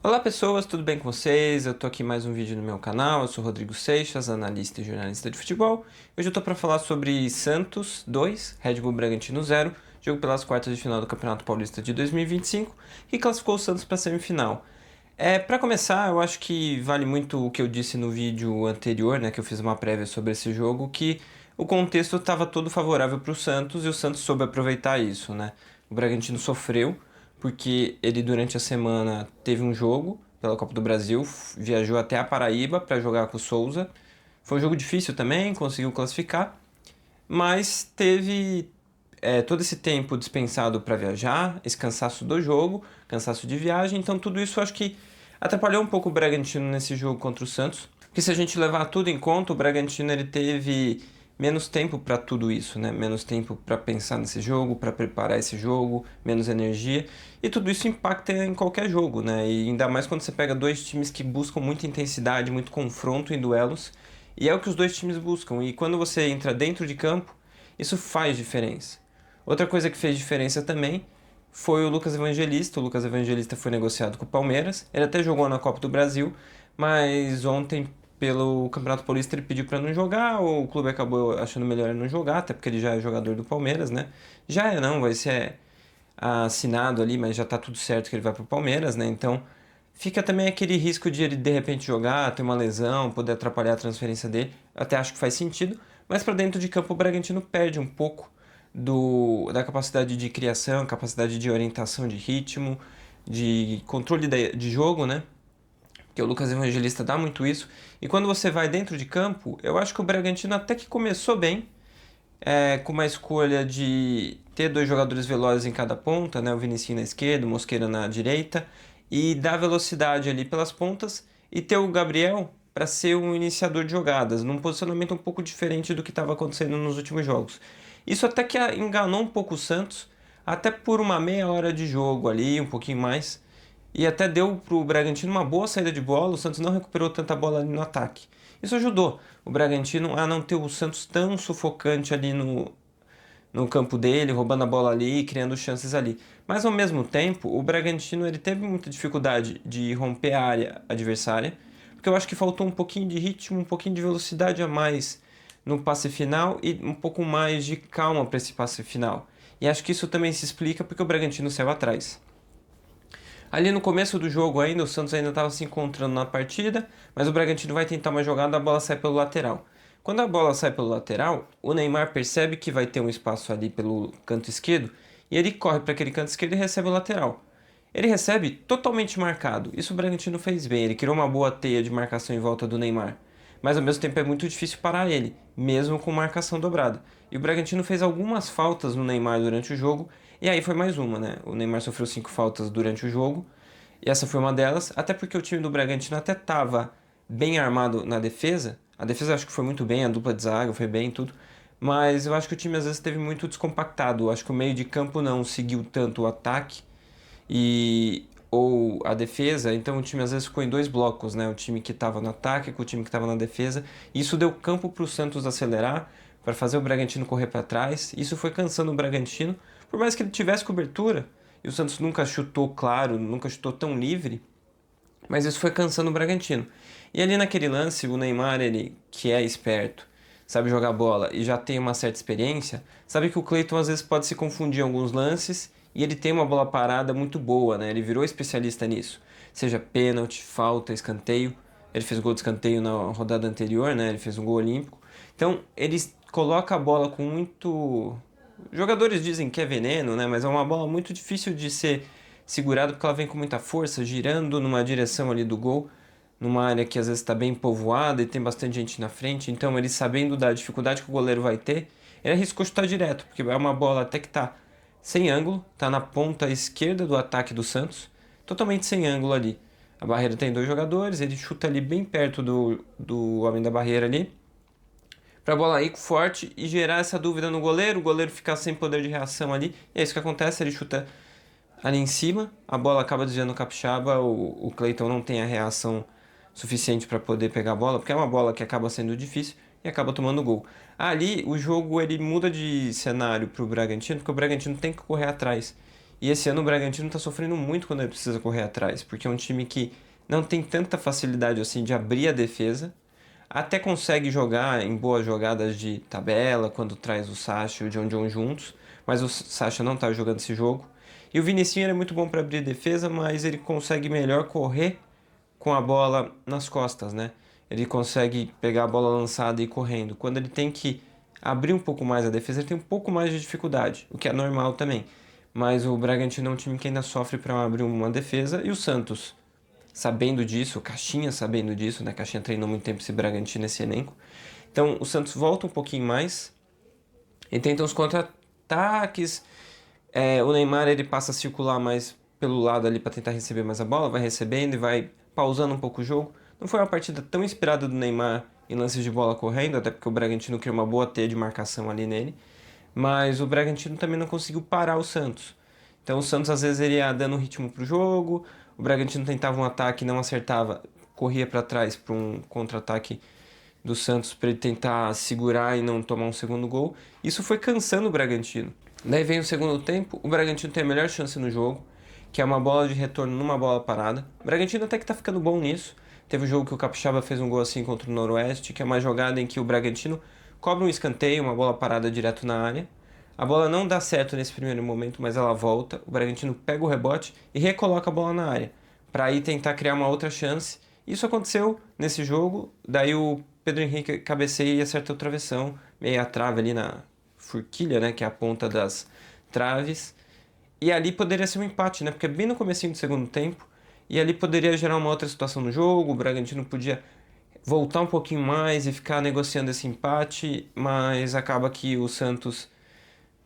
Olá pessoas, tudo bem com vocês? Eu tô aqui em mais um vídeo no meu canal, eu sou Rodrigo Seixas, analista e jornalista de futebol. Hoje eu tô para falar sobre Santos 2, Red Bull Bragantino 0, jogo pelas quartas de final do Campeonato Paulista de 2025, que classificou o Santos para a semifinal. Para começar, eu acho que vale muito o que eu disse no vídeo anterior, né, que eu fiz uma prévia sobre esse jogo, que o contexto estava todo favorável para o Santos e o Santos soube aproveitar isso, né? O Bragantino sofreu porque ele durante a semana teve um jogo pela Copa do Brasil, viajou até a Paraíba para jogar com o Souza. Foi um jogo difícil também, conseguiu classificar, mas teve todo esse tempo dispensado para viajar, esse cansaço do jogo, cansaço de viagem, então tudo isso eu acho que atrapalhou um pouco o Bragantino nesse jogo contra o Santos. Porque se a gente levar tudo em conta, o Bragantino ele teve menos tempo para tudo isso, né? Menos tempo para pensar nesse jogo, para preparar esse jogo, menos energia. E tudo isso impacta em qualquer jogo, né? E ainda mais quando você pega dois times que buscam muita intensidade, muito confronto em duelos. E é o que os dois times buscam. E quando você entra dentro de campo, isso faz diferença. Outra coisa que fez diferença também foi o Lucas Evangelista. O Lucas Evangelista foi negociado com o Palmeiras. Ele até jogou na Copa do Brasil, mas ontem, pelo Campeonato Paulista, ele pediu para não jogar. O clube acabou achando melhor não jogar, até porque ele já é jogador do Palmeiras, né? Já é, não, vai ser assinado ali, mas já tá tudo certo que ele vai pro Palmeiras, né? Então fica também aquele risco de ele de repente jogar, ter uma lesão, poder atrapalhar a transferência dele. Eu até acho que faz sentido, mas para dentro de campo o Bragantino perde um pouco da capacidade de criação, capacidade de orientação de ritmo, de controle de jogo, né? Porque o Lucas Evangelista dá muito isso. E quando você vai dentro de campo, eu acho que o Bragantino até que começou bem, com uma escolha de ter dois jogadores velozes em cada ponta, né? O Vinicius na esquerda, o Mosquera na direita, e dar velocidade ali pelas pontas, e ter o Gabriel para ser um iniciador de jogadas, num posicionamento um pouco diferente do que estava acontecendo nos últimos jogos. Isso até que enganou um pouco o Santos, até por uma meia hora de jogo ali, um pouquinho mais, e até deu para o Bragantino uma boa saída de bola. O Santos não recuperou tanta bola ali no ataque. Isso ajudou o Bragantino a não ter o Santos tão sufocante ali no campo dele, roubando a bola ali e criando chances ali. Mas ao mesmo tempo, o Bragantino ele teve muita dificuldade de romper a área adversária, porque eu acho que faltou um pouquinho de ritmo, um pouquinho de velocidade a mais no passe final e um pouco mais de calma para esse passe final. E acho que isso também se explica porque o Bragantino saiu atrás. Ali no começo do jogo ainda, o Santos ainda estava se encontrando na partida, mas o Bragantino vai tentar uma jogada, a bola sai pelo lateral. Quando a bola sai pelo lateral, o Neymar percebe que vai ter um espaço ali pelo canto esquerdo e ele corre para aquele canto esquerdo e recebe o lateral. Ele recebe totalmente marcado. Isso o Bragantino fez bem, ele criou uma boa teia de marcação em volta do Neymar. Mas ao mesmo tempo é muito difícil parar ele, mesmo com marcação dobrada. E o Bragantino fez algumas faltas no Neymar durante o jogo, e aí foi mais uma, né? O Neymar sofreu 5 faltas durante o jogo, e essa foi uma delas, até porque o time do Bragantino até estava bem armado na defesa. A defesa acho que foi muito bem, a dupla de zaga foi bem tudo, mas eu acho que o time às vezes esteve muito descompactado. Eu acho que o meio de campo não seguiu tanto o ataque ou a defesa, então o time às vezes ficou em dois blocos, né? O time que estava no ataque com o time que estava na defesa. Isso deu campo para o Santos acelerar, para fazer o Bragantino correr para trás. Isso foi cansando o Bragantino, por mais que ele tivesse cobertura, e o Santos nunca chutou claro, nunca chutou tão livre, mas isso foi cansando o Bragantino. E ali naquele lance, o Neymar, ele que é esperto, sabe jogar bola e já tem uma certa experiência, sabe que o Cleiton às vezes pode se confundir em alguns lances e ele tem uma bola parada muito boa, né? Ele virou especialista nisso. Seja pênalti, falta, escanteio. Ele fez gol de escanteio na rodada anterior, né? Ele fez um gol olímpico. Então, ele coloca a bola com muito. Jogadores dizem que é veneno, né? Mas é uma bola muito difícil de ser segurada porque ela vem com muita força, girando numa direção ali do gol, numa área que às vezes está bem povoada e tem bastante gente na frente. Então, ele sabendo da dificuldade que o goleiro vai ter, ele arriscou chutar direto, porque é uma bola até que tá sem ângulo, tá na ponta esquerda do ataque do Santos, totalmente sem ângulo ali. A barreira tem dois jogadores, ele chuta ali bem perto do homem da barreira ali, pra bola ir forte e gerar essa dúvida no goleiro, o goleiro ficar sem poder de reação ali, e é isso que acontece, ele chuta ali em cima, a bola acaba desviando o Capixaba, o Cleiton não tem a reação suficiente para poder pegar a bola, porque é uma bola que acaba sendo difícil e acaba tomando gol. Ali o jogo ele muda de cenário para o Bragantino, porque o Bragantino tem que correr atrás. E esse ano o Bragantino está sofrendo muito quando ele precisa correr atrás, porque é um time que não tem tanta facilidade assim de abrir a defesa, até consegue jogar em boas jogadas de tabela, quando traz o Sacha e o John John juntos, mas o Sacha não está jogando esse jogo. E o Vinicinho é muito bom para abrir defesa, mas ele consegue melhor correr com a bola nas costas, né? Ele consegue pegar a bola lançada e ir correndo. Quando ele tem que abrir um pouco mais a defesa, ele tem um pouco mais de dificuldade, o que é normal também. Mas o Bragantino é um time que ainda sofre para abrir uma defesa, e o Santos, sabendo disso, o Caixinha sabendo disso, né? Caixinha treinou muito tempo esse Bragantino, esse elenco. Então o Santos volta um pouquinho mais e tenta uns contra-ataques. O Neymar ele passa a circular mais pelo lado ali para tentar receber mais a bola, vai recebendo e vai pausando um pouco o jogo. Não foi uma partida tão inspirada do Neymar em lances de bola correndo, até porque o Bragantino criou uma boa teia de marcação ali nele. Mas o Bragantino também não conseguiu parar o Santos. Então o Santos às vezes ele ia dando ritmo pro jogo, o Bragantino tentava um ataque, não acertava, corria para trás para um contra-ataque do Santos para ele tentar segurar e não tomar um segundo gol. Isso foi cansando o Bragantino. Daí vem o segundo tempo, o Bragantino tem a melhor chance no jogo, que é uma bola de retorno numa bola parada. O Bragantino até que tá ficando bom nisso. Teve um jogo que o Capixaba fez um gol assim contra o Noroeste, que é uma jogada em que o Bragantino cobra um escanteio, uma bola parada direto na área. A bola não dá certo nesse primeiro momento, mas ela volta. O Bragantino pega o rebote e recoloca a bola na área, para aí tentar criar uma outra chance. Isso aconteceu nesse jogo, daí o Pedro Henrique cabeceia e acerta o travessão, meio a trave ali na forquilha, né, que é a ponta das traves. E ali poderia ser um empate, né, porque é bem no comecinho do segundo tempo, e ali poderia gerar uma outra situação no jogo, o Bragantino podia voltar um pouquinho mais e ficar negociando esse empate, mas acaba que o Santos,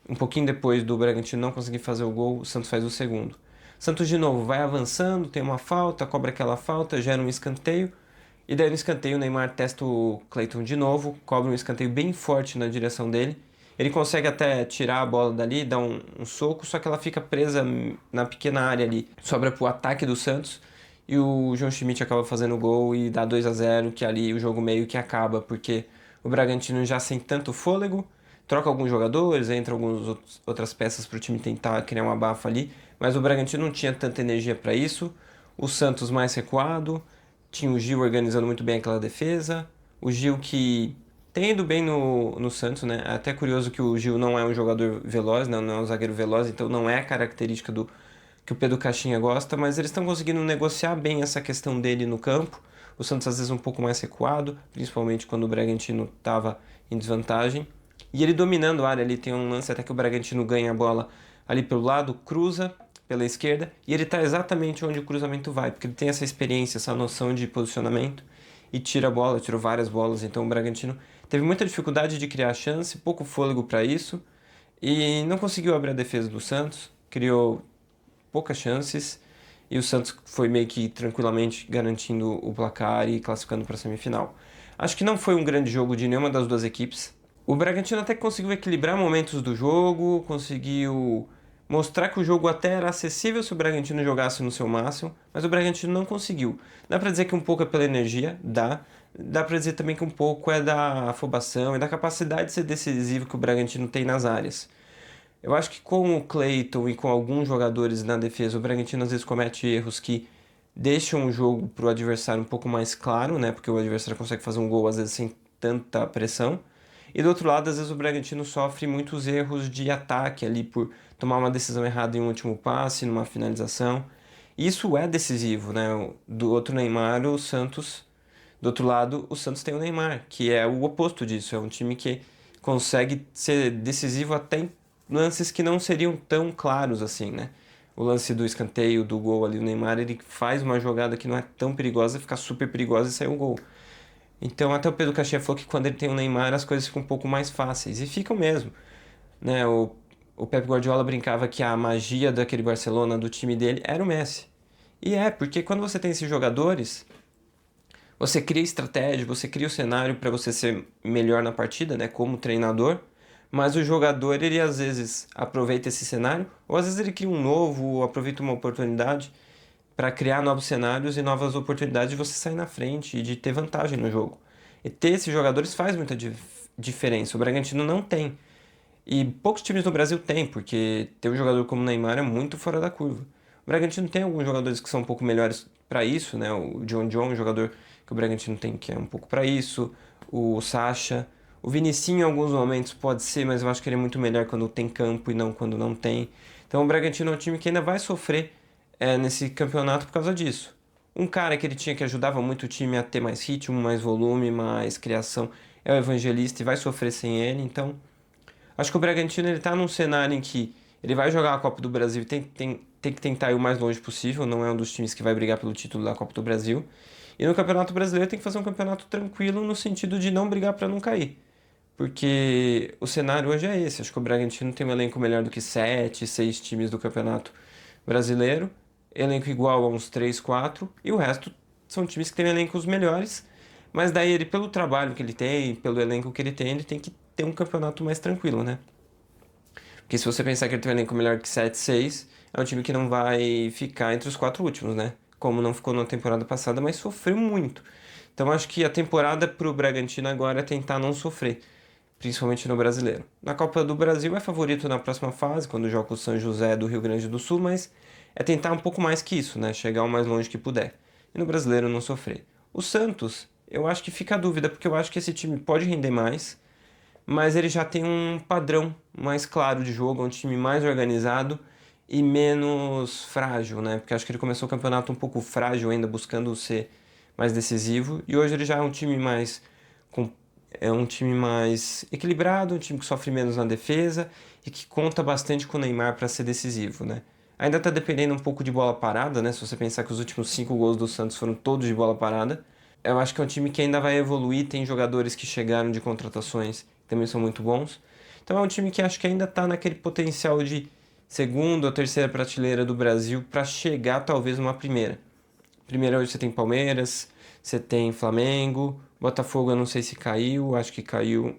um pouquinho depois do Bragantino não conseguir fazer o gol, o Santos faz o segundo. Santos de novo vai avançando, tem uma falta, cobra aquela falta, gera um escanteio. E daí no escanteio o Neymar testa o Cleiton de novo, cobra um escanteio bem forte na direção dele. Ele consegue até tirar a bola dali, dar um soco, só que ela fica presa na pequena área ali. Sobra pro ataque do Santos e o João Schmidt acaba fazendo o gol e dá 2-0, que ali o jogo meio que acaba, porque o Bragantino já sem tanto fôlego, troca alguns jogadores, entra algumas outras peças para o time tentar criar uma abafa ali, mas o Bragantino não tinha tanta energia para isso. O Santos mais recuado, tinha o Gil organizando muito bem aquela defesa, o Gil que tem ido bem no Santos, né? É até curioso que o Gil não é um jogador veloz, né? Não é um zagueiro veloz, então não é a característica do que o Pedro Caixinha gosta, mas eles estão conseguindo negociar bem essa questão dele no campo. O Santos às vezes um pouco mais recuado, principalmente quando o Bragantino estava em desvantagem. E ele dominando a área, ali tem um lance até que o Bragantino ganha a bola ali pelo lado, cruza pela esquerda, e ele está exatamente onde o cruzamento vai, porque ele tem essa experiência, essa noção de posicionamento, e tira a bola, tirou várias bolas, então o Bragantino teve muita dificuldade de criar chance, pouco fôlego para isso, e não conseguiu abrir a defesa do Santos, criou poucas chances, e o Santos foi meio que tranquilamente garantindo o placar e classificando para a semifinal. Acho que não foi um grande jogo de nenhuma das duas equipes. O Bragantino até conseguiu equilibrar momentos do jogo, conseguiu mostrar que o jogo até era acessível se o Bragantino jogasse no seu máximo, mas o Bragantino não conseguiu. Dá pra dizer que um pouco é pela energia, dá pra dizer também que um pouco é da afobação e da capacidade de ser decisivo que o Bragantino tem nas áreas. Eu acho que com o Cleiton e com alguns jogadores na defesa, o Bragantino às vezes comete erros que deixam o jogo pro adversário um pouco mais claro, né? Porque o adversário consegue fazer um gol às vezes sem tanta pressão. E do outro lado, às vezes o Bragantino sofre muitos erros de ataque ali por tomar uma decisão errada em um último passe, numa finalização. E isso é decisivo, né? Do outro Neymar, o Santos. Do outro lado, o Santos tem o Neymar, que é o oposto disso. É um time que consegue ser decisivo até em lances que não seriam tão claros assim, né? O lance do escanteio, do gol ali, o Neymar, ele faz uma jogada que não é tão perigosa, fica super perigosa e sai um gol. Então até o Pedro Caixinha falou que quando ele tem o Neymar as coisas ficam um pouco mais fáceis. E ficam mesmo, né? O Pep Guardiola brincava que a magia daquele Barcelona, do time dele, era o Messi. E porque quando você tem esses jogadores, você cria estratégia, você cria o cenário para você ser melhor na partida, né? Como treinador. Mas o jogador, ele às vezes aproveita esse cenário, ou às vezes ele cria um novo, ou aproveita uma oportunidade para criar novos cenários e novas oportunidades de você sair na frente e de ter vantagem no jogo. E ter esses jogadores faz muita diferença. O Bragantino não tem. E poucos times no Brasil têm, porque ter um jogador como o Neymar é muito fora da curva. O Bragantino tem alguns jogadores que são um pouco melhores para isso, né? O John, um jogador que o Bragantino tem que é um pouco para isso. O Sacha. O Vinicinho em alguns momentos pode ser, mas eu acho que ele é muito melhor quando tem campo e não quando não tem. Então o Bragantino é um time que ainda vai sofrer nesse campeonato por causa disso. Um cara que ele tinha que ajudava muito o time a ter mais ritmo, mais volume, mais criação é o Evangelista e vai sofrer sem ele. Então acho que o Bragantino ele tá num cenário em que ele vai jogar a Copa do Brasil e tem que tentar ir o mais longe possível, não é um dos times que vai brigar pelo título da Copa do Brasil. E no Campeonato Brasileiro tem que fazer um campeonato tranquilo no sentido de não brigar para não cair. Porque o cenário hoje é esse. Acho que o Bragantino tem um elenco melhor do que 7, 6 times do Campeonato Brasileiro. Elenco igual a uns 3, 4. E o resto são times que têm elencos melhores. Mas daí ele, pelo trabalho que ele tem, pelo elenco que ele tem que ter um campeonato mais tranquilo, né? Porque se você pensar que ele tem um elenco melhor que 7, 6, é um time que não vai ficar entre os 4 últimos, né? Como não ficou na temporada passada, mas sofreu muito. Então acho que a temporada pro Bragantino agora é tentar não sofrer, principalmente no Brasileiro. Na Copa do Brasil é favorito na próxima fase, quando joga o São José do Rio Grande do Sul, mas é tentar um pouco mais que isso, né? Chegar o mais longe que puder. E no Brasileiro não sofrer. O Santos, eu acho que fica a dúvida, porque eu acho que esse time pode render mais, mas ele já tem um padrão mais claro de jogo, é um time mais organizado e menos frágil, né? Porque acho que ele começou o campeonato um pouco frágil ainda, buscando ser mais decisivo, e hoje ele já é um time mais é um time mais equilibrado, um time que sofre menos na defesa e que conta bastante com o Neymar para ser decisivo, né? Ainda tá dependendo um pouco de bola parada, né? Se você pensar que os últimos 5 gols do Santos foram todos de bola parada, eu acho que é um time que ainda vai evoluir, tem jogadores que chegaram de contratações que também são muito bons. Então é um time que acho que ainda está naquele potencial de segunda ou terceira prateleira do Brasil para chegar talvez numa primeira. Primeira hoje você tem Palmeiras, você tem Flamengo, Botafogo eu não sei se caiu, acho que caiu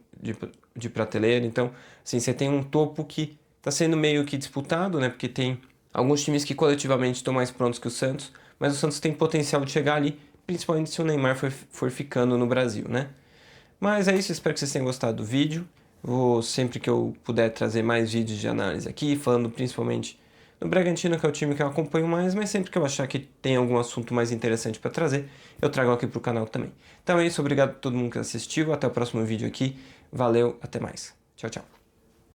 de prateleira. Então, assim, você tem um topo que está sendo meio que disputado, né? Porque tem alguns times que coletivamente estão mais prontos que o Santos, mas o Santos tem potencial de chegar ali, principalmente se o Neymar for ficando no Brasil, né? Mas é isso, espero que vocês tenham gostado do vídeo. Vou sempre que eu puder trazer mais vídeos de análise aqui, falando principalmente do Bragantino, que é o time que eu acompanho mais, mas sempre que eu achar que tem algum assunto mais interessante para trazer, eu trago aqui pro canal também. Então é isso, obrigado a todo mundo que assistiu, até o próximo vídeo aqui. Valeu, até mais. Tchau, tchau.